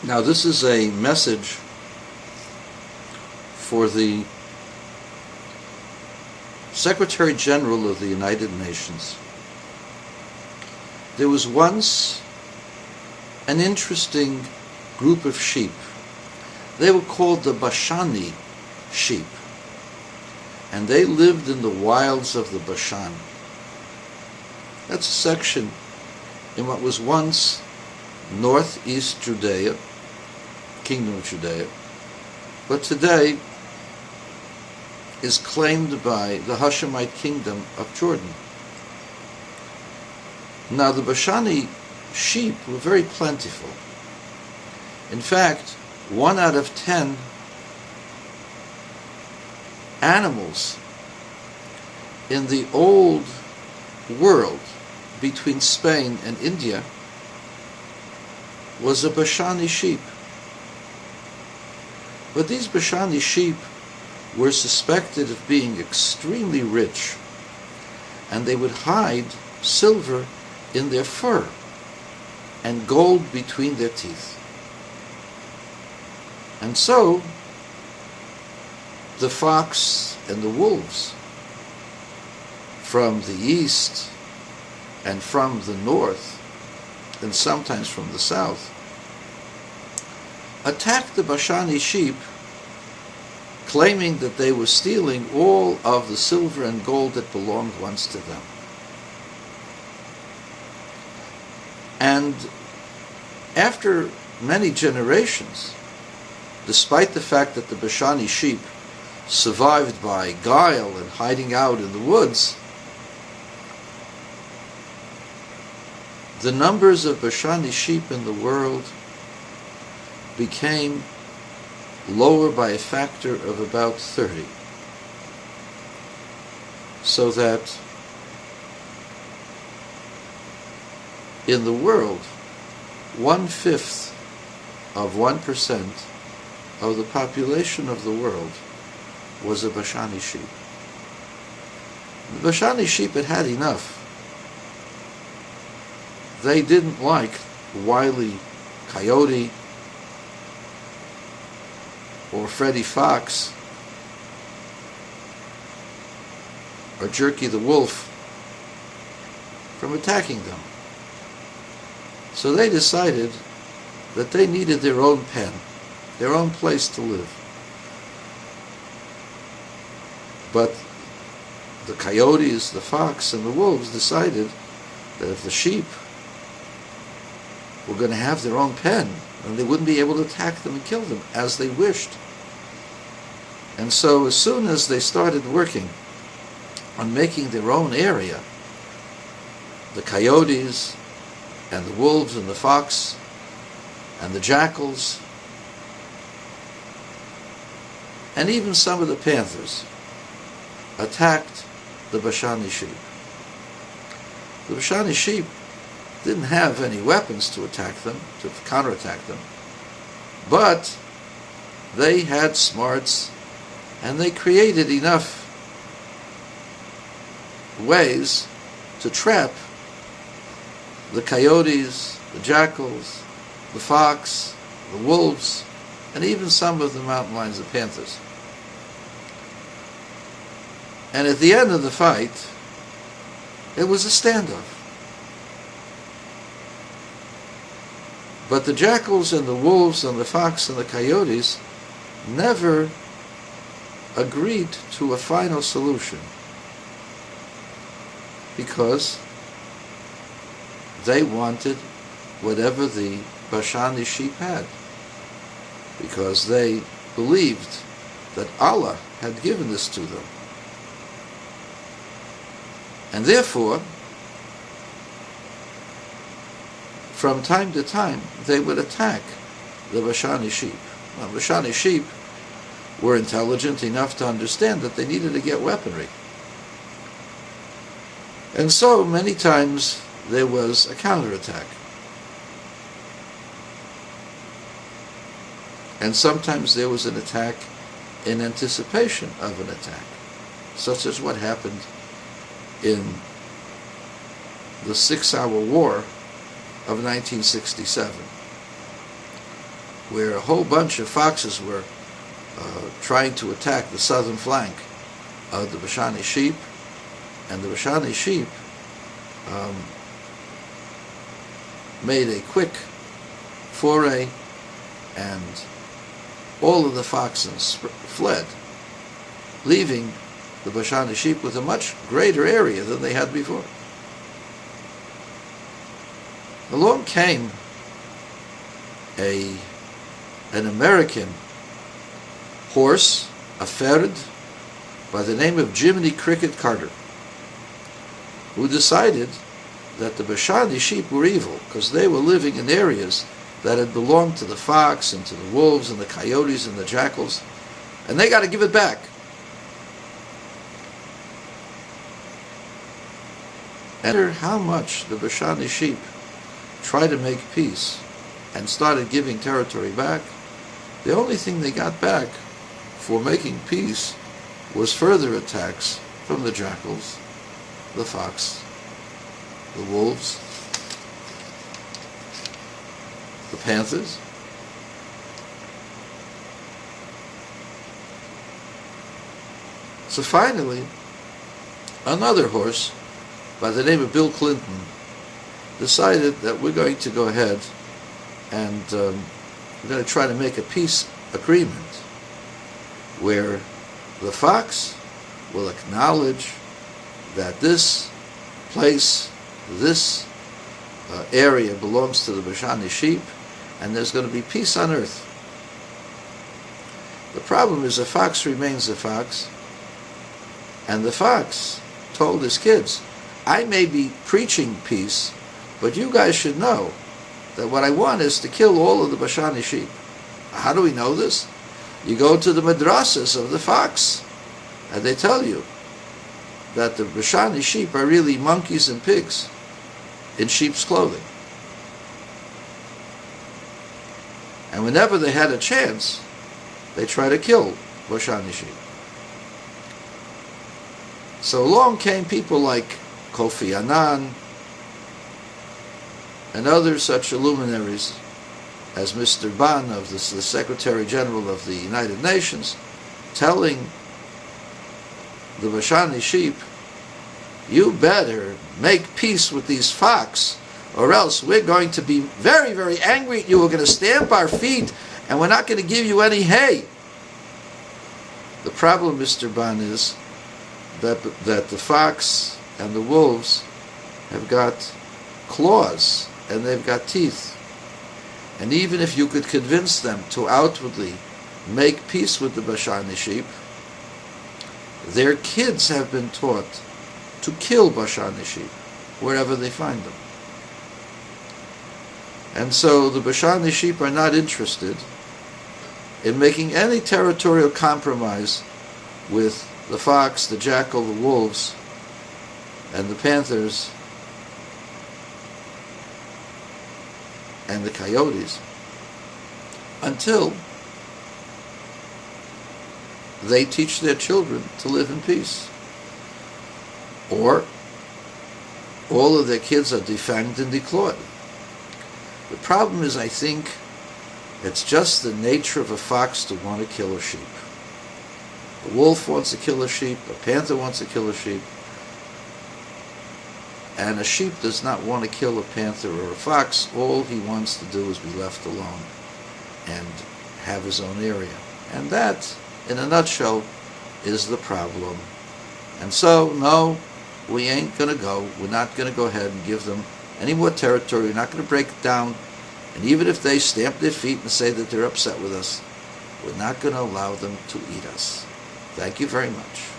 Now, this is a message for the Secretary General of the United Nations. There was once an interesting group of sheep. They were called the Bashani sheep, and they lived in the wilds of the Bashani. That's a section in what was once northeast Judea, Kingdom of Judea, but today is claimed by the Hashemite Kingdom of Jordan. Now, the Bashani sheep were very plentiful. In fact, 1 out of 10 animals in the old world between Spain and India was a Bashani sheep. But these Bashani sheep were suspected of being extremely rich, and they would hide silver in their fur and gold between their teeth. And so the fox and the wolves from the east and from the north, and sometimes from the south, attacked the Bashani sheep, claiming that they were stealing all of the silver and gold that belonged once to them. And after many generations, despite the fact that the Bashani sheep survived by guile and hiding out in the woods, the numbers of Bashani sheep in the world became lower by a factor of about 30. So that in the world, 1/5 of 1% of the population of the world was a Bashani sheep. The Bashani sheep had had enough. They didn't like wily coyote or Freddy Fox or Jerky the wolf from attacking them. So they decided that they needed their own pen, their own place to live. But the coyotes, the fox, and the wolves decided that if the sheep were going to have their own pen, then they wouldn't be able to attack them and kill them as they wished. And so as soon as they started working on making their own area, the coyotes and the wolves and the fox and the jackals and even some of the panthers attacked the Bashani sheep. The Bashani sheep didn't have any weapons to attack them, to counterattack them, but they had smarts, and they created enough ways to trap the coyotes, the jackals, the fox, the wolves, and even some of the mountain lions, the panthers. And at the end of the fight, it was a standoff. But the jackals and the wolves and the fox and the coyotes never agreed to a final solution, because they wanted whatever the Bashani sheep had, because they believed that Allah had given this to them. And therefore, from time to time, they would attack the Bashani sheep. Now, Bashani sheep were intelligent enough to understand that they needed to get weaponry. And so, many times, there was a counterattack. And sometimes there was an attack in anticipation of an attack, such as what happened in the 6-hour war of 1967. where a whole bunch of foxes were trying to attack the southern flank of the Bashani sheep, and the Bashani sheep made a quick foray, and all of the foxes fled, leaving the Bashani sheep with a much greater area than they had before. Along came an American horse, a Ferd, by the name of Jiminy Cricket Carter, who decided that the Bashani sheep were evil because they were living in areas that had belonged to the fox and to the wolves and the coyotes and the jackals, and they got to give it back. And no matter how much the Bashani sheep tried to make peace and started giving territory back, the only thing they got back for making peace was further attacks from the jackals, the fox, the wolves, the panthers. So finally, another horse by the name of Bill Clinton decided that we're going to go ahead and we're going to try to make a peace agreement where the fox will acknowledge that this place, this area belongs to the Bashani sheep, and there's going to be peace on earth. The problem is the fox remains a fox, and the fox told his kids, I may be preaching peace, but you guys should know that what I want is to kill all of the Bashani sheep. How do we know this? You go to the madrasas of the fox, and they tell you that the Bashani sheep are really monkeys and pigs in sheep's clothing. And whenever they had a chance, they try to kill Bashani sheep. So along came people like Kofi Annan and other such luminaries as Mr. Ban, of the Secretary General of the United Nations, telling the Bashani sheep, you better make peace with these fox, or else we're going to be very, very angry at you. We're going to stamp our feet, and we're not going to give you any hay. The problem, Mr. Ban, is that the fox and the wolves have got claws, and they've got teeth. And even if you could convince them to outwardly make peace with the Bashani sheep, their kids have been taught to kill Bashani sheep wherever they find them. And so the Bashani sheep are not interested in making any territorial compromise with the fox, the jackal, the wolves, and the panthers, and the coyotes, until they teach their children to live in peace. Or all of their kids are defanged and declawed. The problem is, I think, it's just the nature of a fox to want to kill a sheep. A wolf wants to kill a sheep, a panther wants to kill a sheep, and a sheep does not want to kill a panther or a fox. All he wants to do is be left alone and have his own area. And that, in a nutshell, is the problem. And so, no, we ain't going to go. We're not going to go ahead and give them any more territory. We're not going to break it down. And even if they stamp their feet and say that they're upset with us, we're not going to allow them to eat us. Thank you very much.